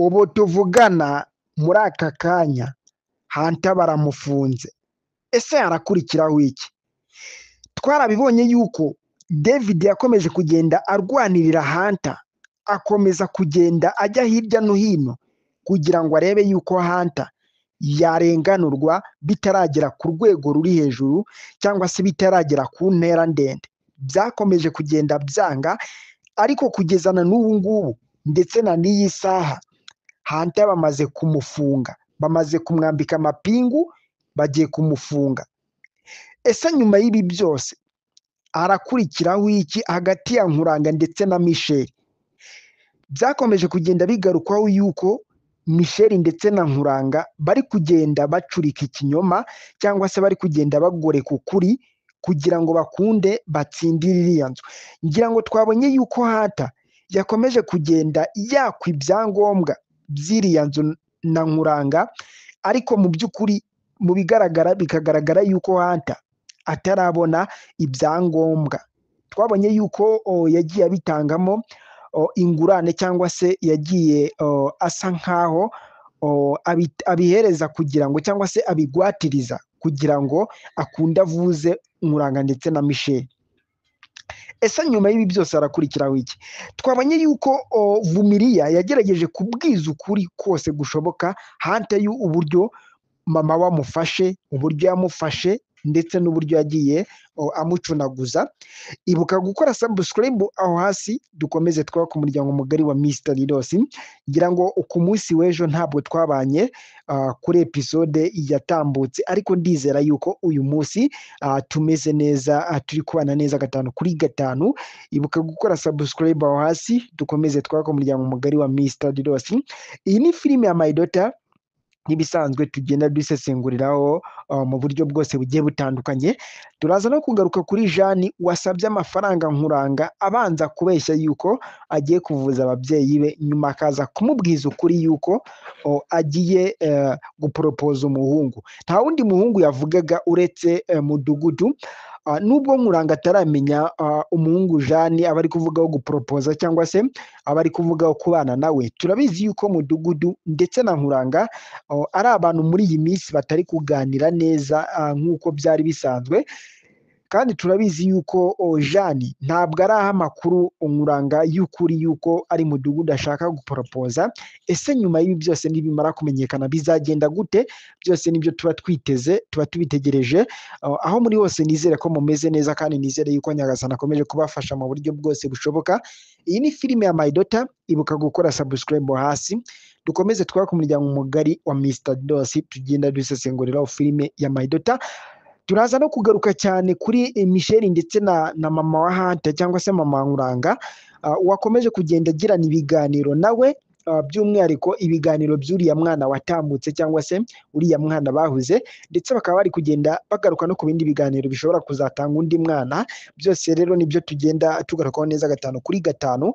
ubu tuvugana muri aka kanya Hunter baramufunze. Ese harakurikiraho iki? Twarabibonye yuko David yakomeje kugenda arwanirira Hunter, akomeza kugenda ajya hirya no hino kugira ngo arebe yuko Hunter yarenganurwa bitaragera ku rwego ruri hejuru cyangwa se bitaragera ku ntera ndende. Byakomeje kugenda byanga, ariko kugezana n'ubu ngubu ndetse na n'iyi saha Hunter bamaze kumufunga, bamaze kumwambika amapingu, bagiye kumufunga. Ese nyuma y'ibi byose harakurikiraho iki hagati ya Nkuranga ndetse na Michel? Byakomeje kugenda bigarukwaho yuko Michel ndetse na Nkuranga bari kugenda bacurika ikinyoma cyangwa se bari kugenda bagoreka ukuri kugira ngo bakunde batsindire iriya nzu. Ngira ngo twabonye yuko Hunter yakomeje kugenda yakwa ibyangombwa by'iriya nzu na Nkuranga, ariko mu by'ukuri mu bigaragara bikagaragara yuko Hunter atarabona ibyangombwa. Twabonye yuko yagiye abitangamo ingurane cyangwa se yagiye asa nkaho abihereza kugira ngo cyangwa se abigwatiriza kugira ngo akunde avuze Nkuranga ndetse na Michel. Ese nyuma y'ibi byose harakurikiraho iki? Twabonye yuko Vumilia yagerageje kubwiza ukuri kose gushoboka Hunter uburyo mama wamufashe, uburyo yamufashe ndetse n'uburyo yagiye amucunaguza. Ibuka gukora subscribe aho hasi, dukomeze twaka umuryango mugari wa Mr Ridos. Ngira ngo ku munsi w'ejo ntabwo twabanye kuri episode yatambutse, ariko ndizera yuko uyu munsi tumeze neza, turi kubana neza 5/5. Ibuka gukora subscribe aho hasi, dukomeze twaka umuryango mugari wa Mr Ridos. Iyi ni filime ya My Daughter nk'ibisanzwe tugenda dusesenguriraho mu buryo bwose bugiye butandukanye. Turaza no kugaruka kuri Jeanne wasabye amafaranga Nkuranga abanza kubeshya yuko agiye kuvuza ababyeyi be, nyuma akaza kumubwiza ukuri yuko agiye guporopoza umuhungu. Nta wundi muhungu yavugaga uretse Mudugudu. Nubwo Nkuranga ataramenya umuhungu Jeanne aba ari kuvugaho guporopoza cyangwa se aba ari kuvugaho kubana nawe, turabizi yuko Mudugudu ndetse na Nkuranga ari abantu muri iyi minsi batari kuganira neza nk'uko byari bisanzwe, kandi turabizi yuko Jeanne ntabwo ari amakuru Nkuranga y'ukuri yuko ari Mudugudu ashaka guporopoza. Ese nyuma y'ibi byose nibimara kumenyekana bizagenda gute? Byose nibyo tuba twiteze, tuba tubitegereje. Aho muri hose nizere ko mumeze neza, kandi nizere yuko Nyagasani akomeje kubafasha mu buryo bwose bushoboka. Iyi ni filime ya My Daughter. Ibuka gukora subscribe hasi, dukomeze twaka umuryango mugari wa Mr Ridos, tugenda dusesenguriraho filime ya My Daughter. Turaza no kugaruka cyane kuri Michel ndetse na mama wa Hunter cyangwa se mama wa Nkuranga, wakomeje kugenda agirana ibiganiro nawe, by'umwihariko ibiganiro by'uriya mwana watambutse cyangwa se uriya mwana bahuze, ndetse bakaba bari kugenda bagaruka no ku bindi biganiro bishobora kuzatanga undi mwana. Byose rero nibyo tugenda tugarukaho neza 5/5.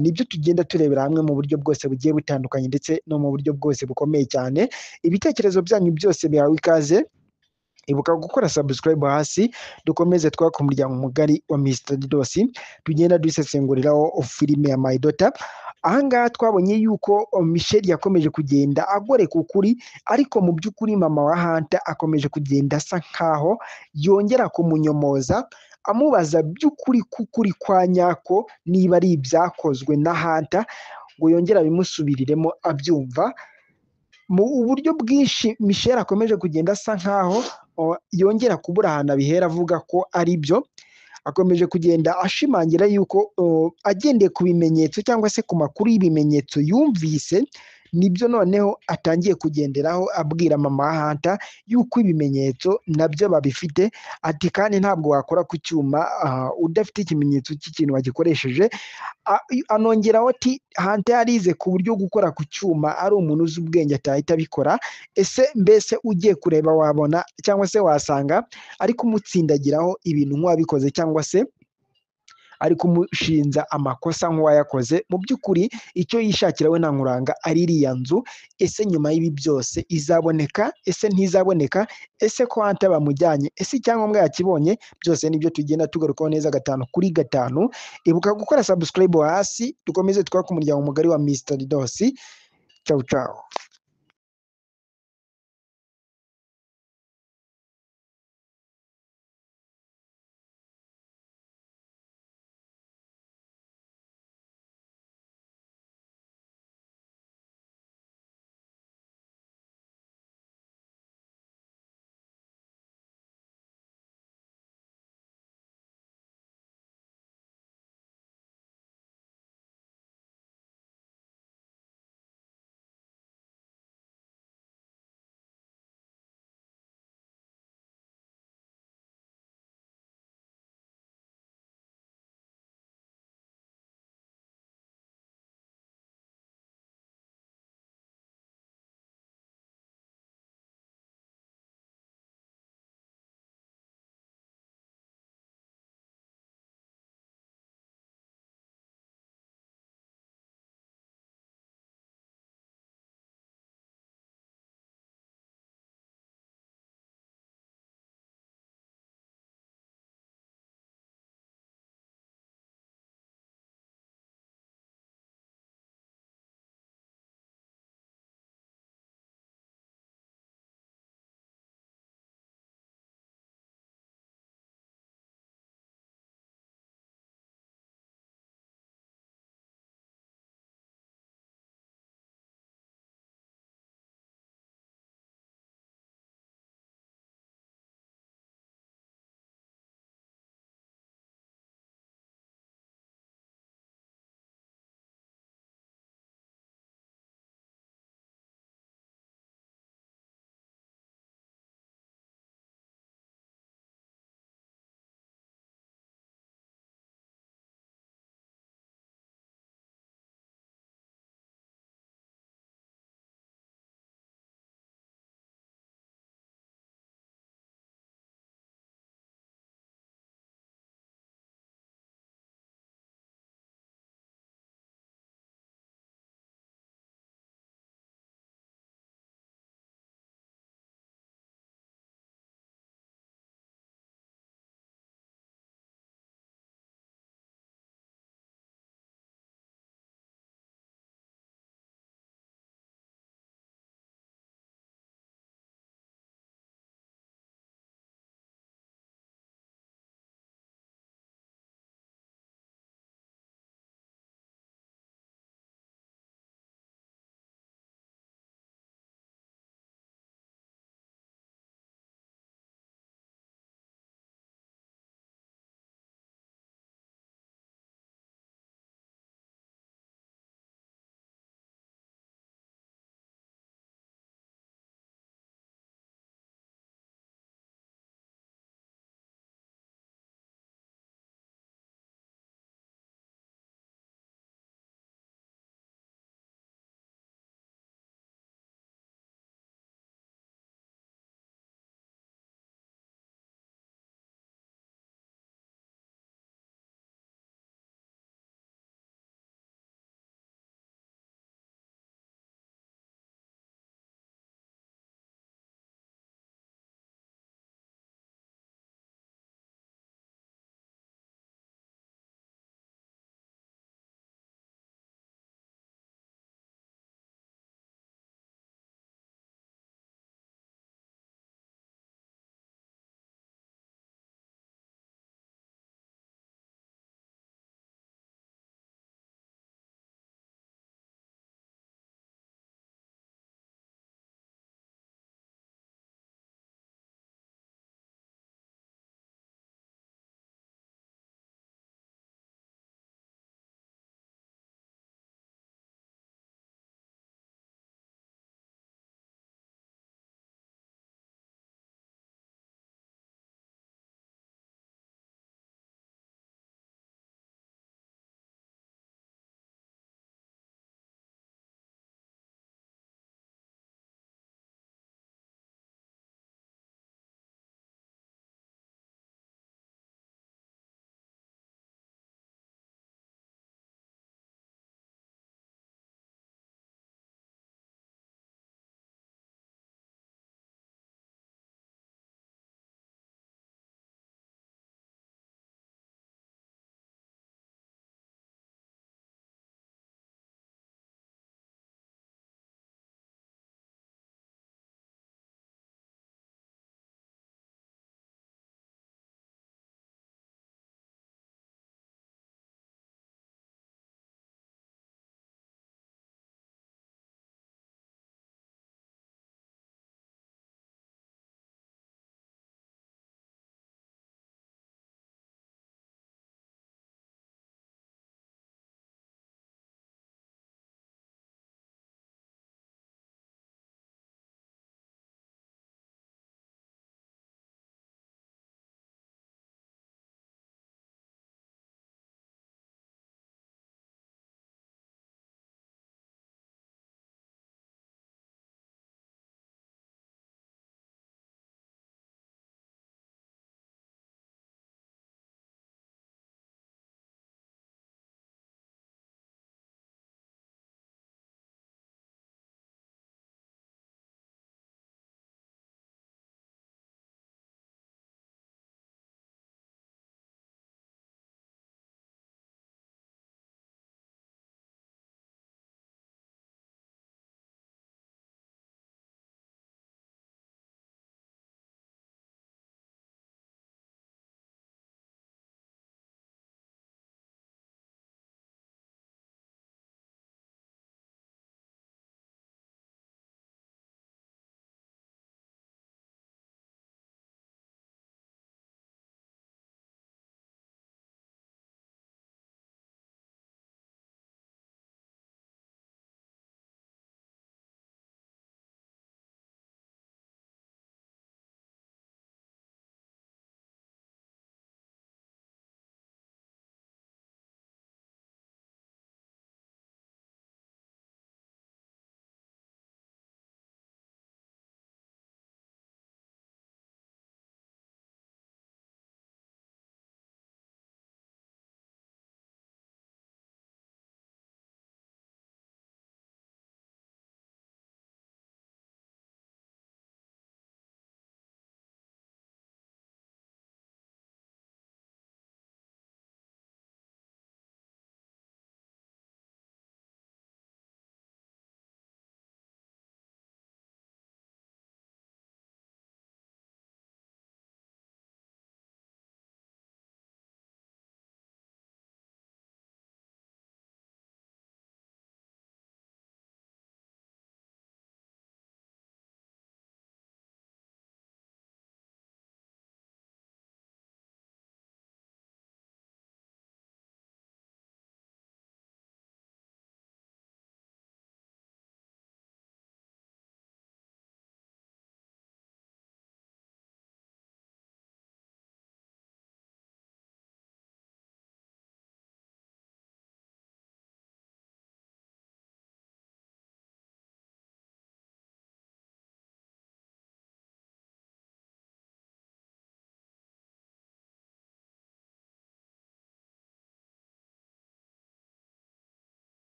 Nibyo tugenda turebera hamwe mu buryo bwose bugiye butandukanye ndetse no mu buryo bwose bukomeye cyane. Ibitekerezo byanyu byose bihawe ikaze. Ibuka gukora subscribe hasi, dukomeze twaka umuryango mugari wa Mr Ridos, tugenda dusesenguriraho filime ya My Daughter. Ahangaha twabonye yuko Michel yakomeje kugenda agoreka ukuri, ariko mu by'ukuri mama wa Hunter akomeje kugenda asa nkaho yongera kumunyomoza, amubaza by'ukuri k'ukuri kwa nyako niba ari ibyakozwe na Hunter, ngo yongera bimusubiriremo abyumva. Mu buryo bwinshi Michel akomeje kugenda asa nkaho yongera kubura ahantu abihera avuga ko ari byo. Akomeje kugenda ashimangira yuko agendeye ku bimenyetso cyangwa se ku makuru y'ibimenyetso yumvise, nibyo noneho atangiye kugenderaho abwira mama wa Hunter yuko ibimenyetso nabyo babifite. Ati kandi ntabwo wakora ku cyuma udafite ikimenyetso cy'ikintu wagikoresheje. Anongeraho ati Hunter yarize ku buryo gukora ku cyuma ari umuntu uzi ubwenge atahita abikora. Ese mbese ugiye kureba wabona cyangwa se wasanga ari kumutsindagiraho ibintu nk'uwabikoze cyangwa se ari kumushinja amakosa nk'uwayakoze. Mu by'ukuri icyo yishakira we na Nkuranga ari iriya nzu. Ese nyuma y'ibi byose izaboneka? Ese ntizaboneka? Ese ko Hunter bamujyanye? Ese icyangombwa yakibonye? Byose nibyo tugenda tugarukaho neza 5/5. Ibuka gukora subscribe hasi, dukomeze twaka umuryango mugari wa Mr Ridos. ciao ciao.